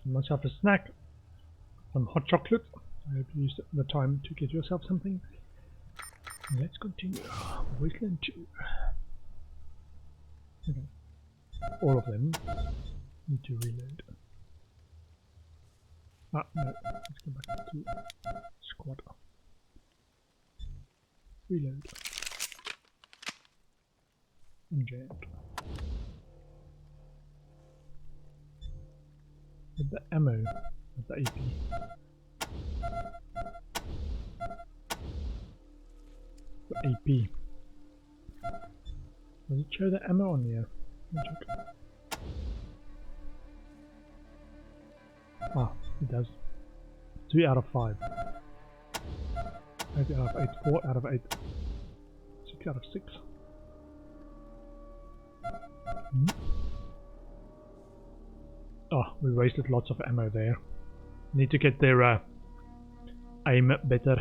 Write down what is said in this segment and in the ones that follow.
myself a snack, some hot chocolate. I hope you used the time to get yourself something. Let's continue. Wasteland 2. Okay. All of them need to reload. Ah, no. Let's go back to squad. Reload. Unjammed. With the ammo, with the AP. The AP. Does it show the ammo on here? Let me check. Ah, it does. 3 out of 5. 8 out of 8. 4 out of 8. 6 out of 6. Oh, we wasted lots of ammo there. Need to get their aim better.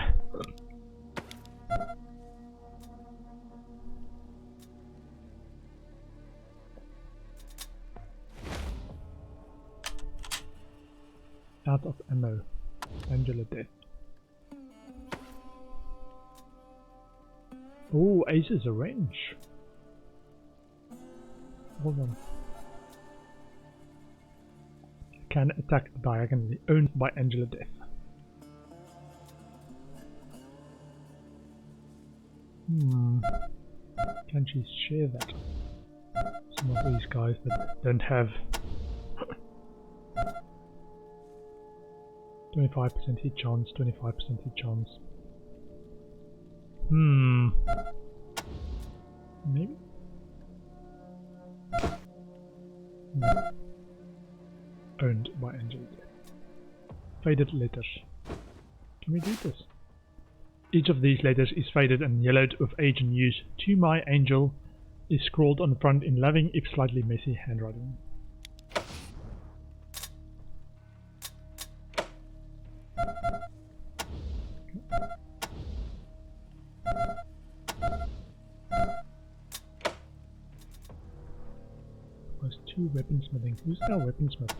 Out of ammo. Angela death. Oh, Ace is a range. Hold on. Can attack diagonally, owned by Angela Death. Can she share that? Some of these guys that don't have 25% hit chance, 25% hit chance. Maybe? No. Owned by Angel. Faded letters. Can we do this? Each of these letters is faded and yellowed with age and use. To my angel is scrawled on the front in loving if slightly messy handwriting. There's 2 weaponsmithing. Who's our weaponsmith?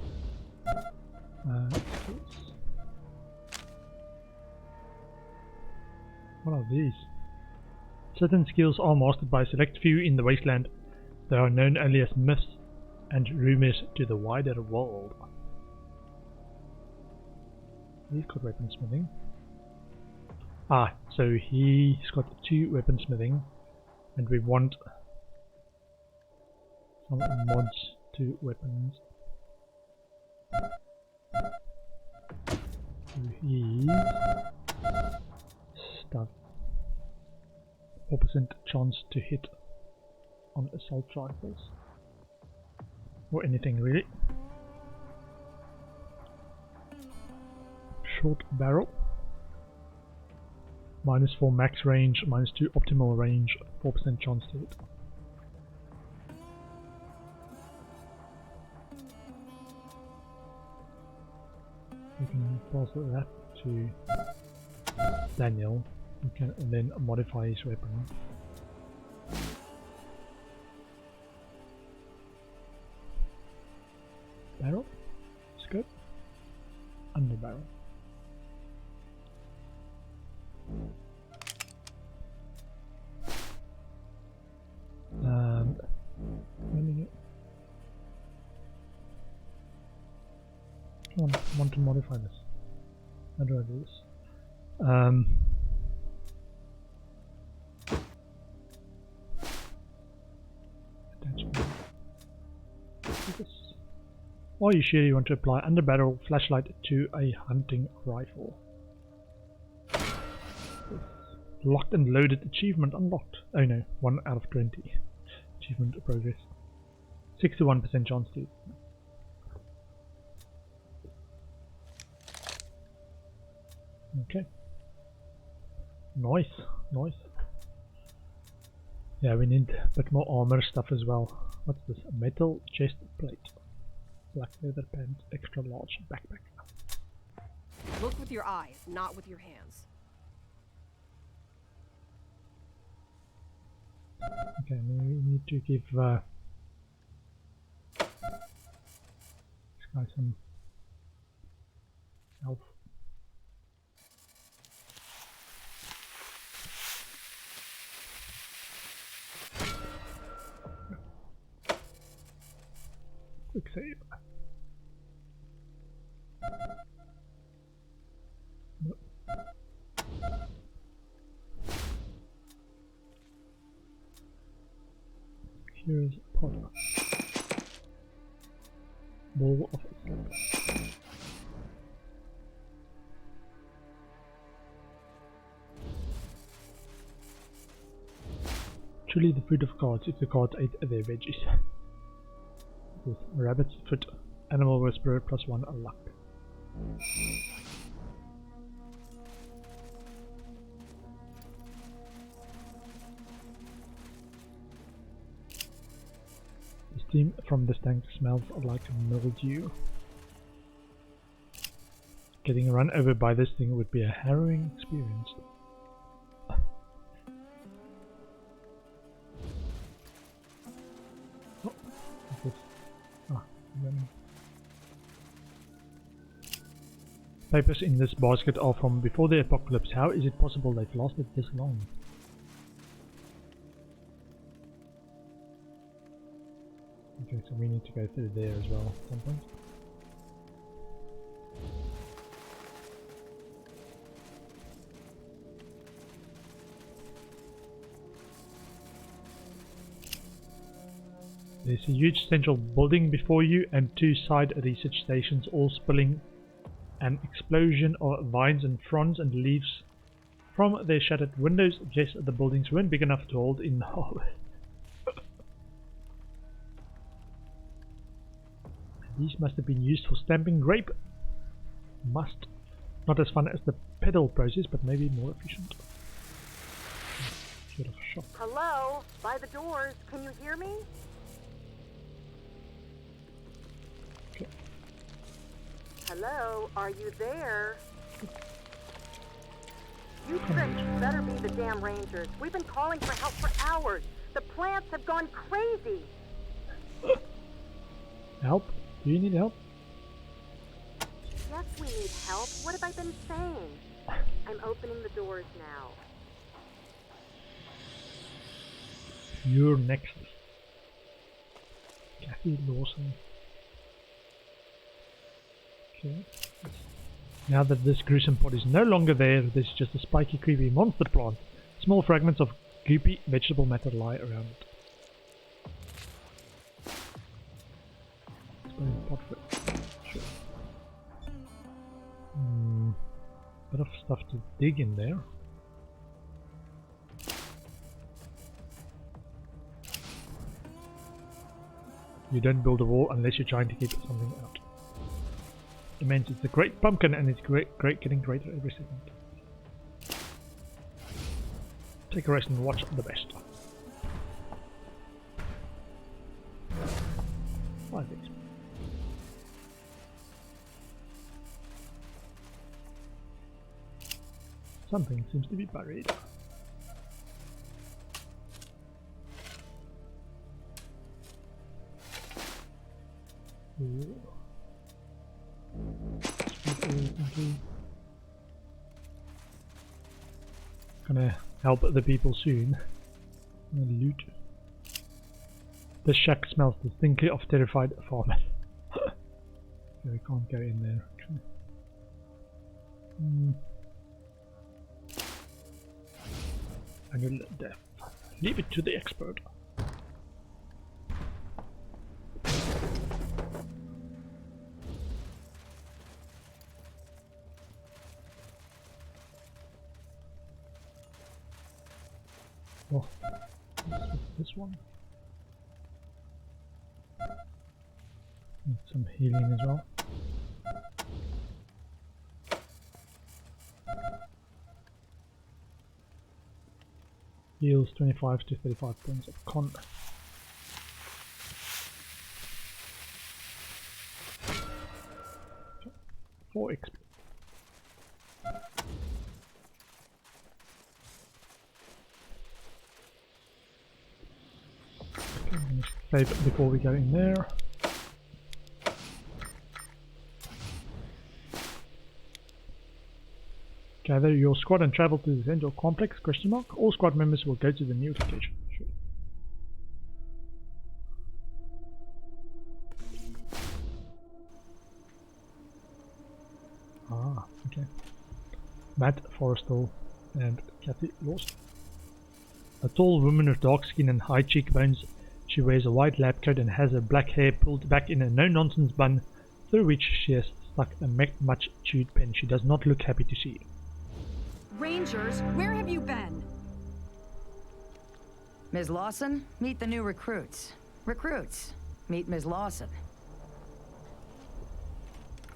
What are these? Certain skills are mastered by a select few in the Wasteland. They are known only as myths and rumors to the wider world. He's got weaponsmithing. Ah, so he's got 2 weaponsmithing, and we want some mods to weapons. So he's stuff. 4% chance to hit on assault rifles. Or anything really. Short barrel. -4 max range, -2 optimal range, 4% chance to hit. We can pass that to Daniel. We can then modify his weapon. Barrel, scope, under barrel. Come on, I want to modify this. How do I do this? Attachment. This. Are you sure you want to apply under barrel flashlight to a hunting rifle? Locked and loaded, achievement unlocked. Oh no, 1 out of 20. Achievement progress. 61% chance to. Okay. Nice, nice. Yeah, we need a bit more armor stuff as well. What's this? A metal chest plate. Black leather pants, extra large backpack. Look with your eyes, not with your hands. Okay, now we need to give this guy some Health. Quick save. Nope. Here's Potter. Ball of Slumber. Truly the fruit of gods if the gods ate their veggies. With rabbit's foot, animal whisperer +1 luck. The steam from this tank smells like mildew. Getting run over by this thing would be a harrowing experience. Papers in this basket are from before the apocalypse. How is it possible they've lasted this long? Okay, so we need to go through there as well at some point. There's a huge central building before you and 2 side research stations all spilling an explosion of vines and fronds and leaves from their shattered windows. Yes, the buildings weren't big enough to hold in the hallway. These must have been used for stamping grape. Must. Not as fun as the pedal process, but maybe more efficient. Should have shot. Hello? By the doors. Can you hear me? Okay. Hello? Are you there? You tricks better be the damn Rangers. We've been calling for help for hours. The plants have gone crazy. Help? Do you need help? Yes, we need help. What have I been saying? I'm opening the doors now. You're next. Kathy Lawson. Okay. Now that this gruesome pot is no longer there, there's just a spiky, creepy monster plant. Small fragments of goopy vegetable matter lie around it. Pot for it. Sure. Bit of stuff to dig in there. You don't build a wall unless you're trying to keep something out. Immense, it's a great pumpkin and it's great getting greater every second. Take a rest and watch the best. 5 XP. Something seems to be buried. Ooh. Gonna help the people soon. Loot. This shack smells distinctly of terrified farmers. Okay, we can't go in there actually. Annual death. Leave it to the expert. Oh, this one. Need some healing as well. Heals 25 to 35 points of con. Okay. 4 XP. Okay, I'm gonna save it before we go in there. Gather your squad and travel to the central complex, question mark. All squad members will go to the new location. Sure. Ah, okay. Matt Forrestal and Kathy Lawson. A tall woman with dark skin and high cheekbones. She wears a white lab coat and has her black hair pulled back in a no-nonsense bun through which she has stuck a much-chewed pen. She does not look happy to see you. Rangers, where have you been? Ms. Lawson, meet the new recruits. Recruits, meet Ms. Lawson.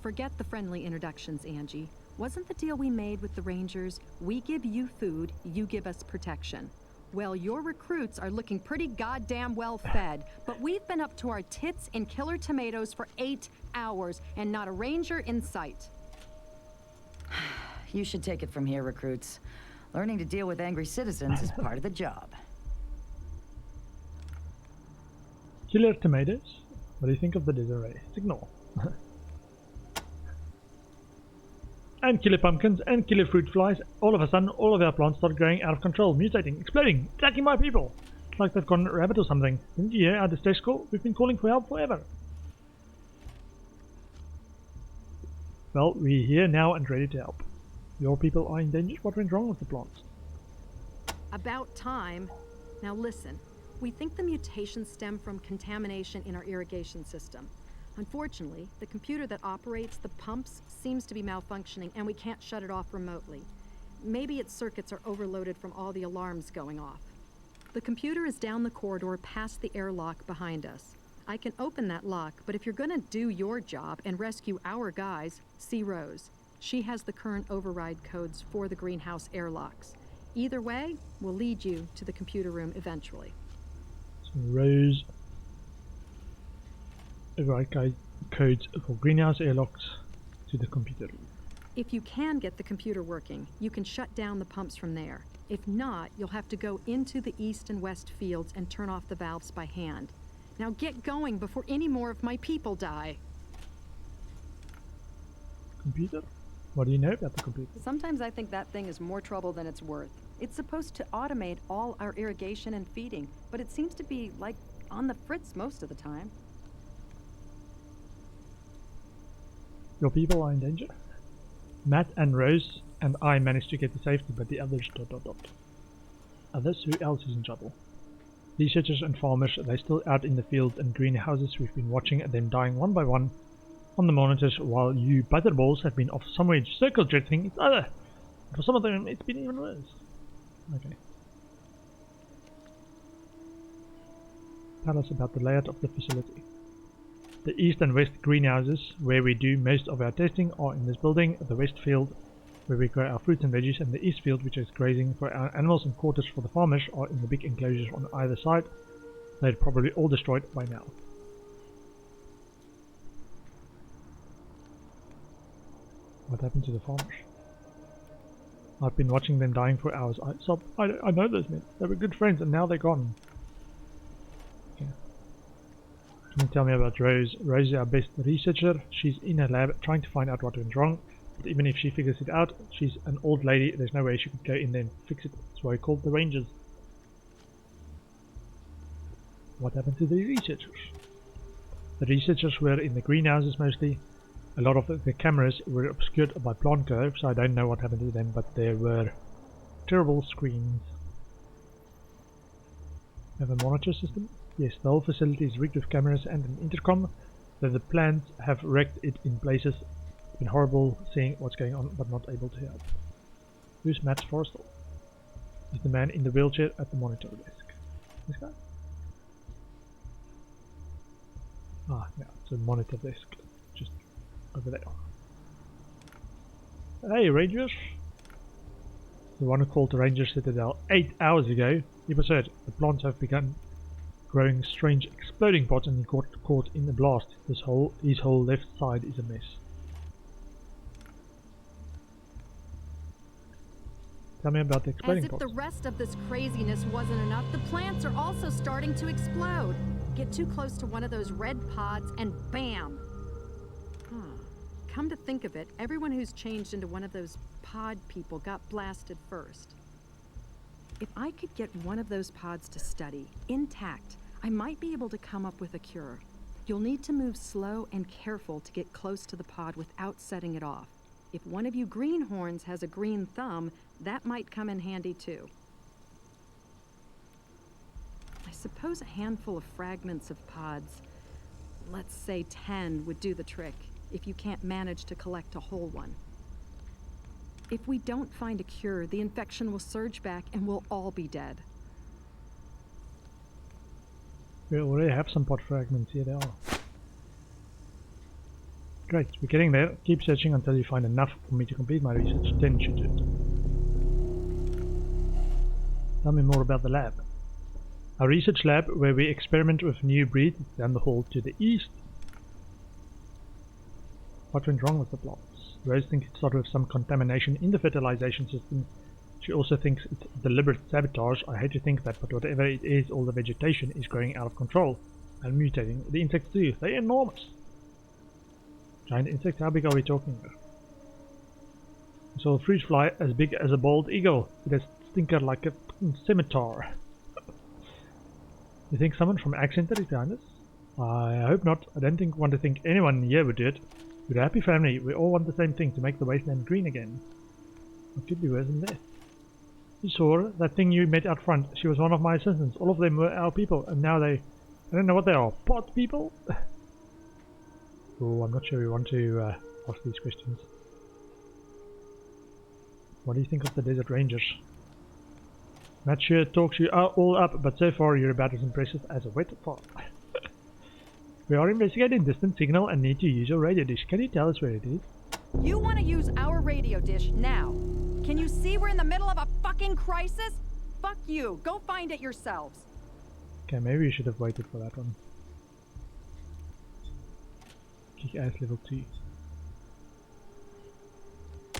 Forget the friendly introductions, Angie. Wasn't the deal we made with the Rangers, we give you food, you give us protection? Well, your recruits are looking pretty goddamn well fed, but we've been up to our tits in killer tomatoes for 8 hours, and not a Ranger in sight. You should take it from here, recruits. Learning to deal with angry citizens is part of the job. Killer tomatoes? What do you think of the disarray? Signal. And killer pumpkins and killer fruit flies. All of a sudden, all of our plants start growing out of control, mutating, exploding, attacking my people. It's like they've gone rabbit or something. Didn't you hear our distress call? We've been calling for help forever. Well, we're here now and ready to help. Your people are in danger. What went wrong with the plants? About time. Now listen, we think the mutations stem from contamination in our irrigation system. Unfortunately, the computer that operates the pumps seems to be malfunctioning and we can't shut it off remotely. Maybe its circuits are overloaded from all the alarms going off. The computer is down the corridor past the airlock behind us. I can open that lock, but if you're gonna do your job and rescue our guys, see Rose. She has the current override codes for the greenhouse airlocks. Either way, we'll lead you to the computer room eventually. So Rose override codes for greenhouse airlocks to the computer room. If you can get the computer working, you can shut down the pumps from there. If not, you'll have to go into the east and west fields and turn off the valves by hand. Now get going before any more of my people die. Computer? What do you know about the computer? Sometimes I think that thing is more trouble than it's worth. It's supposed to automate all our irrigation and feeding, but it seems to be, like, on the fritz most of the time. Your people are in danger? Matt and Rose and I managed to get to safety, but the others ... Others? Who else is in trouble? Researchers and farmers, they're still out in the fields and greenhouses. We've been watching them dying one by one on the monitors, while you butterballs have been off somewhere circle jetting each other. For some of them, it's been even worse. Okay. Tell us about the layout of the facility. The east and west greenhouses, where we do most of our testing, are in this building. The west field, where we grow our fruits and veggies, and the east field, which is grazing for our animals and quarters for the farmers, are in the big enclosures on either side. They're probably all destroyed by now. What happened to the farmers? I've been watching them dying for hours. I know those men. They were good friends and now they're gone. Okay. Can you tell me about Rose? Rose is our best researcher. She's in her lab trying to find out what went wrong. But even if she figures it out, she's an old lady. There's no way she could go in there and fix it. That's why we called the Rangers. What happened to the researchers? The researchers were in the greenhouses mostly. A lot of the cameras were obscured by plant growth, so I don't know what happened to them, but there were terrible screens. We have a monitor system? Yes, the whole facility is rigged with cameras and an intercom, though the plants have wrecked it in places. It's been horrible seeing what's going on, but not able to help. Who's Matt Forrestal? He's the man in the wheelchair at the monitor desk. This guy? Ah, yeah, it's a monitor desk. Just over there. Hey, Rangers! The one who called the Ranger Citadel 8 hours ago. He was hurt. The plants have begun growing strange exploding pods and he got caught in the blast. His whole left side is a mess. Tell me about the exploding pods. As if the rest of this craziness wasn't enough, the plants are also starting to explode. Get too close to one of those red pods and bam! Come to think of it, everyone who's changed into one of those pod people got blasted first. If I could get one of those pods to study, intact, I might be able to come up with a cure. You'll need to move slow and careful to get close to the pod without setting it off. If one of you greenhorns has a green thumb, that might come in handy too. I suppose a handful of fragments of pods, let's say 10, would do the trick, if you can't manage to collect a whole one. If we don't find a cure, the infection will surge back and we'll all be dead. We already have some pod fragments, here they are. Great, we're getting there. Keep searching until you find enough for me to complete my research, then shoot it. Tell me more about the lab. Our research lab, where we experiment with new breeds, is down the hall to the east. What went wrong with the plants? Rose thinks it started with some contamination in the fertilization system. She also thinks it's deliberate sabotage. I hate to think that, but whatever it is, all the vegetation is growing out of control and mutating. The insects too. They're enormous. Giant insects? How big are we talking about? I saw a fruit fly as big as a bald eagle. It has a stinker like a scimitar. You think someone from Ag Center is behind us? I hope not. I don't want to think anyone here would do it. We're a happy family. We all want the same thing, to make the wasteland green again. What could be worse than this? You saw her, that thing you met out front. She was one of my assistants. All of them were our people, and now they... I don't know what they are. Pot people? Oh, I'm not sure we want to ask these questions. What do you think of the Desert Rangers? Not sure it talks you all up, but so far you're about as impressive as a wet fart. We are investigating distant signal and need to use your radio dish. Can you tell us where it is? You want to use our radio dish now? Can you see we're in the middle of a fucking crisis? Fuck you. Go find it yourselves. Okay, maybe we should have waited for that one. Kick-ass level 2.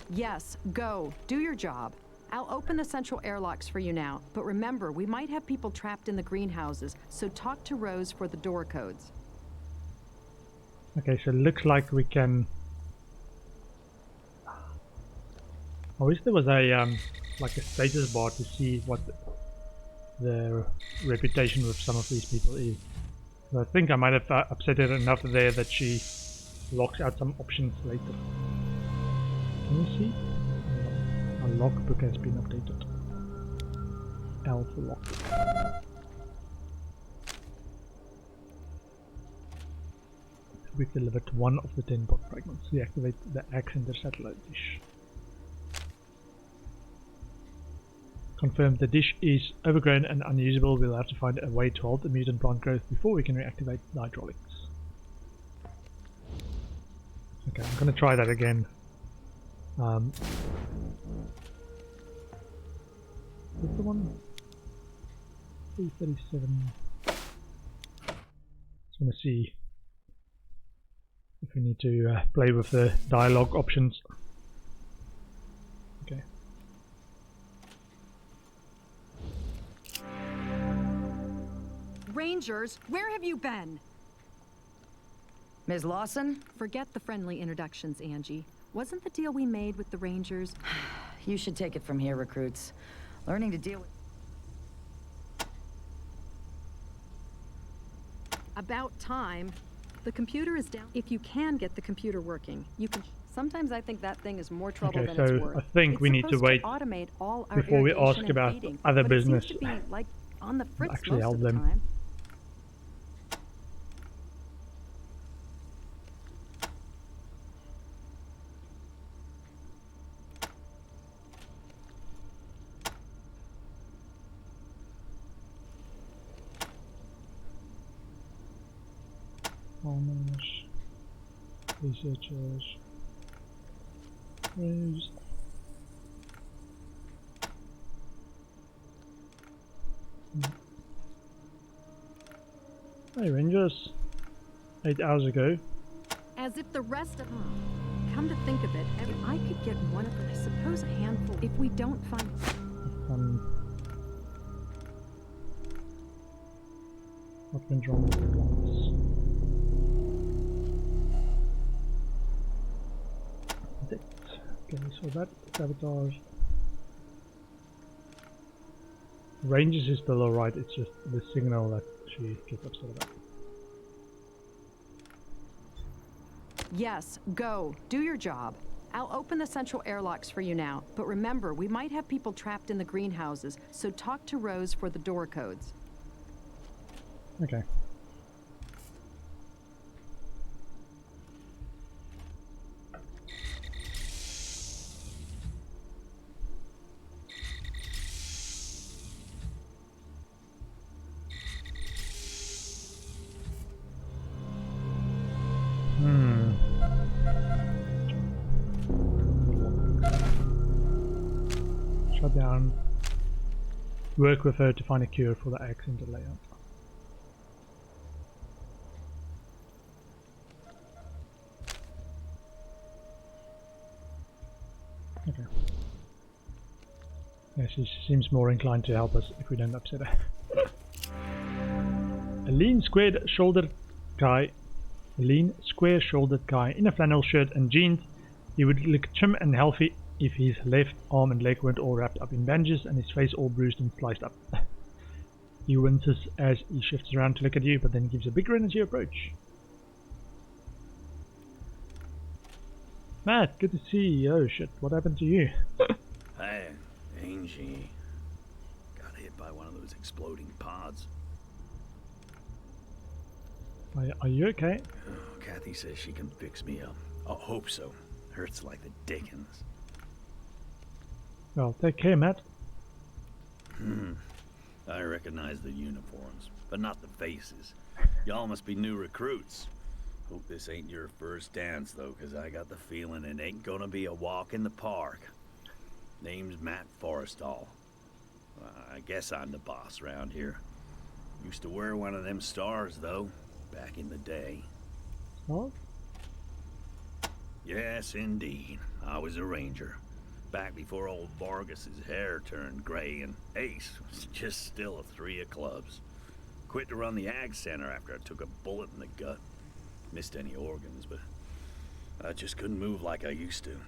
Yes, go. Do your job. I'll open the central airlocks for you now, but remember, we might have people trapped in the greenhouses, so talk to Rose for the door codes. Okay, so it looks like we can... I wish there was a like a status bar to see what the reputation with some of these people is. So I think I might have upset her enough there that she locks out some options later. Can you see? Our logbook has been updated. L for lock. We've delivered one of the 10 pod fragments. Deactivate the Ag Center satellite dish. Confirm the dish is overgrown and unusable. We'll have to find a way to halt the mutant plant growth before we can reactivate the hydraulics. Okay, I'm going to try that again. What's the one? 337. Just want to see if we need to play with the dialogue options. Okay. Rangers, where have you been? Ms. Lawson? Forget the friendly introductions, Angie. Wasn't the deal we made with the Rangers? You should take it from here, recruits. Learning to deal with... About time. The computer is down. If you can get the computer working, you can... Sometimes I think that thing is more trouble than it's worth. I think we need to wait automate all our before we ask irrigation about and feeding, other but business. It seems to be, like, on the fritz Actually most help of the them. time. Farmers, researchers, Rose. Hey Rangers, 8 hours ago. As if the rest of... Come to think of it, if I could get one of them, I suppose a handful, if we don't find... What went wrong with the plants? So that sabotage. Rangers is still alright, it's just the signal that she gets upset about. Yes, go. Do your job. I'll open the central airlocks for you now, but remember, we might have people trapped in the greenhouses, so talk to Rose for the door codes. Okay. Shut down. Work with her to find a cure for the accent layout. Okay. Yeah, she seems more inclined to help us if we don't upset her. A lean, square-shouldered guy in a flannel shirt and jeans. He would look trim and healthy if his left arm and leg weren't all wrapped up in bandages and his face all bruised and sliced up. He winces as he shifts around to look at you, but then gives a big grin as you approach. Matt, good to see you. Oh shit, what happened to you? Hey, Angie. Got hit by one of those exploding pods. Are you okay? Oh, Kathy says she can fix me up. I hope so. Hurts like the dickens. Well, take care, Matt. I recognize the uniforms, but not the faces. Y'all must be new recruits. Hope this ain't your first dance, though, 'cause I got the feeling it ain't gonna be a walk in the park. Name's Matt Forrestal. I guess I'm the boss around here. Used to wear one of them stars, though, back in the day. Oh? Yes, indeed. I was a ranger. Back before old Vargas's hair turned gray and Ace was just still a 3 of clubs. Quit to run the ag center after I took a bullet in the gut. Missed any organs, but I just couldn't move like I used to.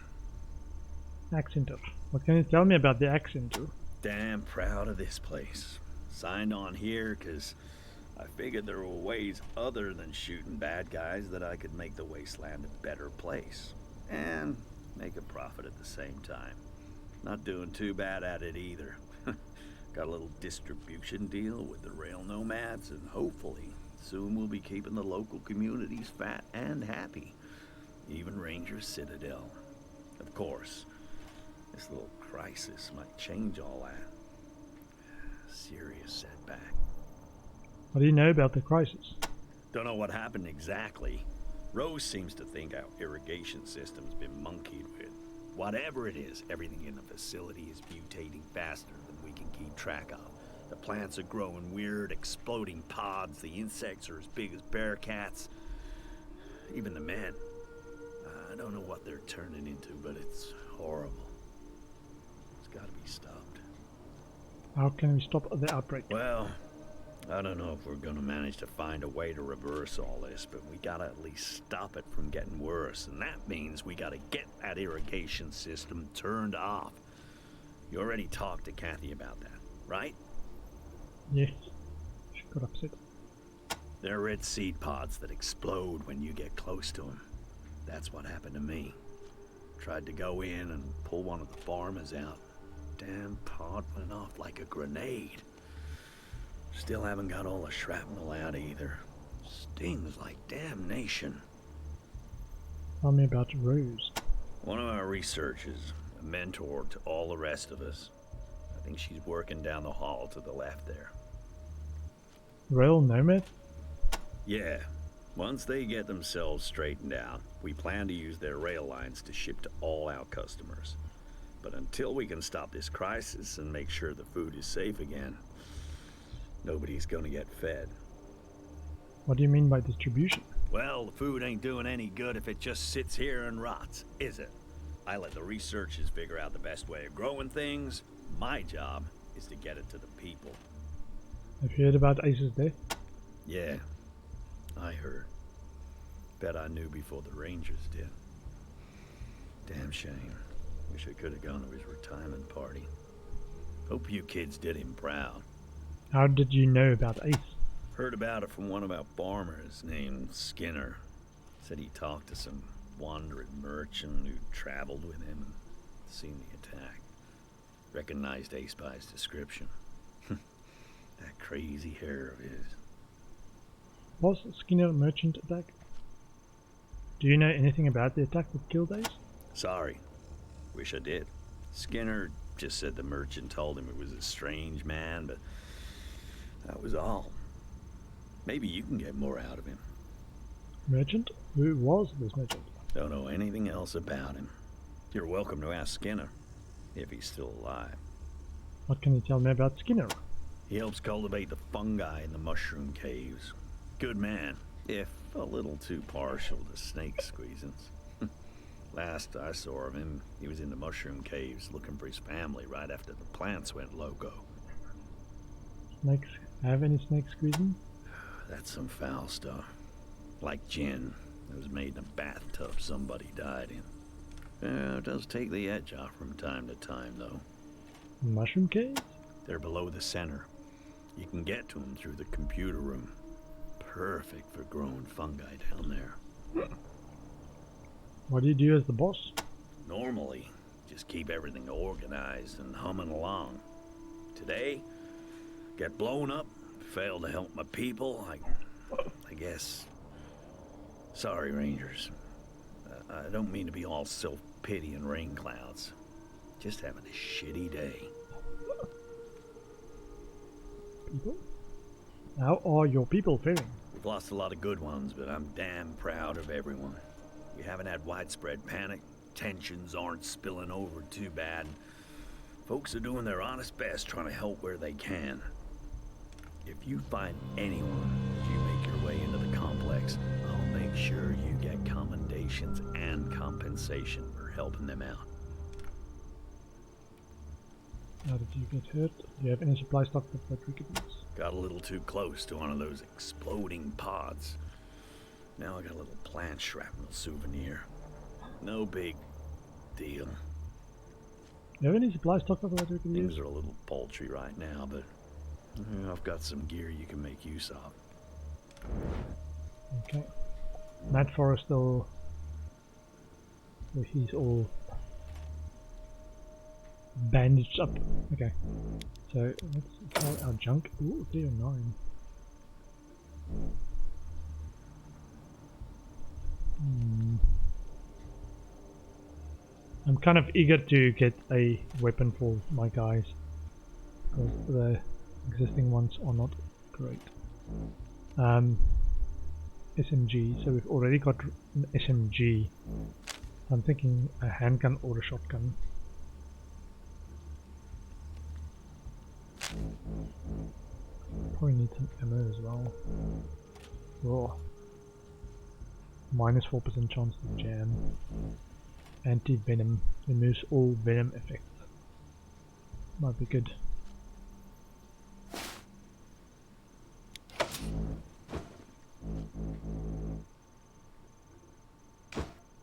Accenter. What can you tell me about the Accenter? Damn proud of this place. Signed on here 'cause I figured there were ways other than shooting bad guys that I could make the Wasteland a better place. And make a profit at the same time. Not doing too bad at it either. Got a little distribution deal with the rail nomads, and hopefully soon we'll be keeping the local communities fat and happy. Even Ranger Citadel. Of course, this little crisis might change all that. Serious setback. What do you know about the crisis? Don't know what happened exactly. Rose seems to think our irrigation system's been monkeyed with. Whatever it is, everything in the facility is mutating faster than we can keep track of. The plants are growing weird, exploding pods. The insects are as big as bear cats. Even the men. I don't know what they're turning into, but it's horrible. It's gotta be stopped. How can we stop the outbreak? Well, I don't know if we're gonna manage to find a way to reverse all this, but we gotta at least stop it from getting worse, and that means we gotta get that irrigation system turned off. You already talked to Kathy about that, right? Yes. She got upset. They're red seed pods that explode when you get close to them. That's what happened to me. Tried to go in and pull one of the farmers out. Damn pod went off like a grenade. Still haven't got all the shrapnel out either. Stings like damnation. Tell me about Rose. One of our researchers, a mentor to all the rest of us. I think she's working down the hall to the left there. Rail Nomad? Yeah. Once they get themselves straightened out, we plan to use their rail lines to ship to all our customers. But until we can stop this crisis and make sure the food is safe again, nobody's gonna get fed. What do you mean by distribution? Well, the food ain't doing any good if it just sits here and rots, is it? I let the researchers figure out the best way of growing things. My job is to get it to the people. Have you heard about Ace's death? Yeah, I heard. Bet I knew before the Rangers did. Damn shame. Wish I could have gone to his retirement party. Hope you kids did him proud. How did you know about Ace? Heard about it from one of our farmers named Skinner. Said he talked to some wandering merchant who traveled with him and seen the attack. Recognized Ace by his description. That crazy hair of his. Was Skinner a merchant attack? Do you know anything about the attack that killed Ace? Sorry. Wish I did. Skinner just said the merchant told him it was a strange man, but that was all. Maybe you can get more out of him. Merchant? Who was this merchant? Don't know anything else about him. You're welcome to ask Skinner, if he's still alive. What can you tell me about Skinner? He helps cultivate the fungi in the mushroom caves. Good man, if a little too partial to snake squeezings. Last I saw of him, he was in the mushroom caves looking for his family right after the plants went loco. Snakes? Have any snake squeezing? That's some foul stuff. Like gin that was made in a bathtub somebody died in. It does take the edge off from time to time, though. Mushroom caves? They're below the center. You can get to them through the computer room. Perfect for growing fungi down there. What do you do as the boss? Normally, just keep everything organized and humming along. Today, get blown up, fail to help my people, I guess. Sorry, Rangers. I don't mean to be all self-pity and rain clouds. Just having a shitty day. People? How are your people faring? We've lost a lot of good ones, but I'm damn proud of everyone. We haven't had widespread panic. Tensions aren't spilling over too bad. Folks are doing their honest best trying to help where they can. If you find anyone as you make your way into the complex, I'll make sure you get commendations and compensation for helping them out. How did you get hurt? Do you have any supply stock that we could use? Got a little too close to one of those exploding pods. Now I got a little plant shrapnel souvenir. No big deal. Do you have any supply stock that we could use? Things are a little paltry right now, but I've got some gear you can make use of. Okay. Matt Forrestal. So he's all bandaged up. Okay. So let's try our junk. Ooh, tier 9. I'm kind of eager to get a weapon for my guys, because the existing ones are not great. SMG, so we've already got an SMG. I'm thinking a handgun or a shotgun. Probably need some ammo as well. Raw. Minus 4% chance to jam. Anti-venom. Removes all venom effects. Might be good.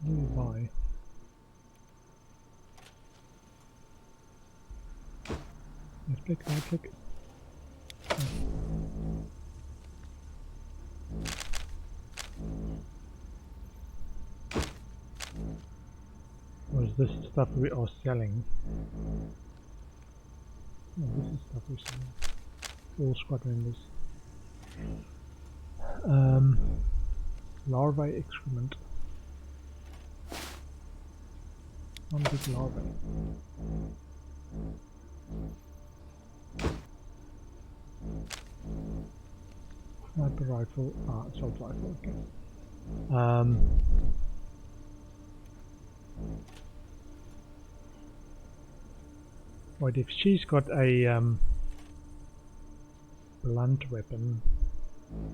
Buy. Left click, right click. Or is this stuff we are selling? No, this is stuff we're selling. All squad members. Larvae excrement. One big larvae. Sniper rifle, assault rifle, okay. Wait, if she's got a blunt weapon,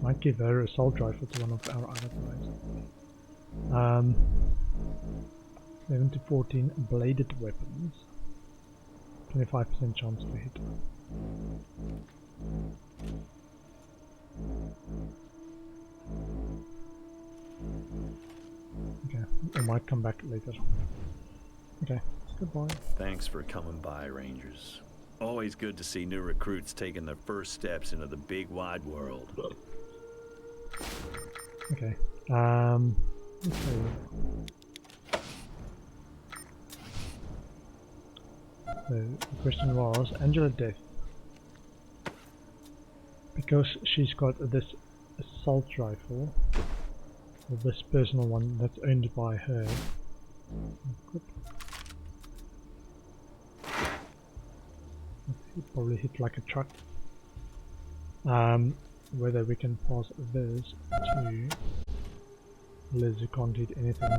might give her assault rifle to one of our other guys. 11 to 14 bladed weapons, 25% chance to hit. Okay, it might come back later. Okay, Goodbye. Thanks for coming by, Rangers. Always good to see new recruits taking their first steps into the big wide world. Okay. Let's see. So the question was Angela death. Because she's got this assault rifle, or this personal one that's owned by her. It probably hit like a truck. Whether we can pass this to Liz, who can't hit anything.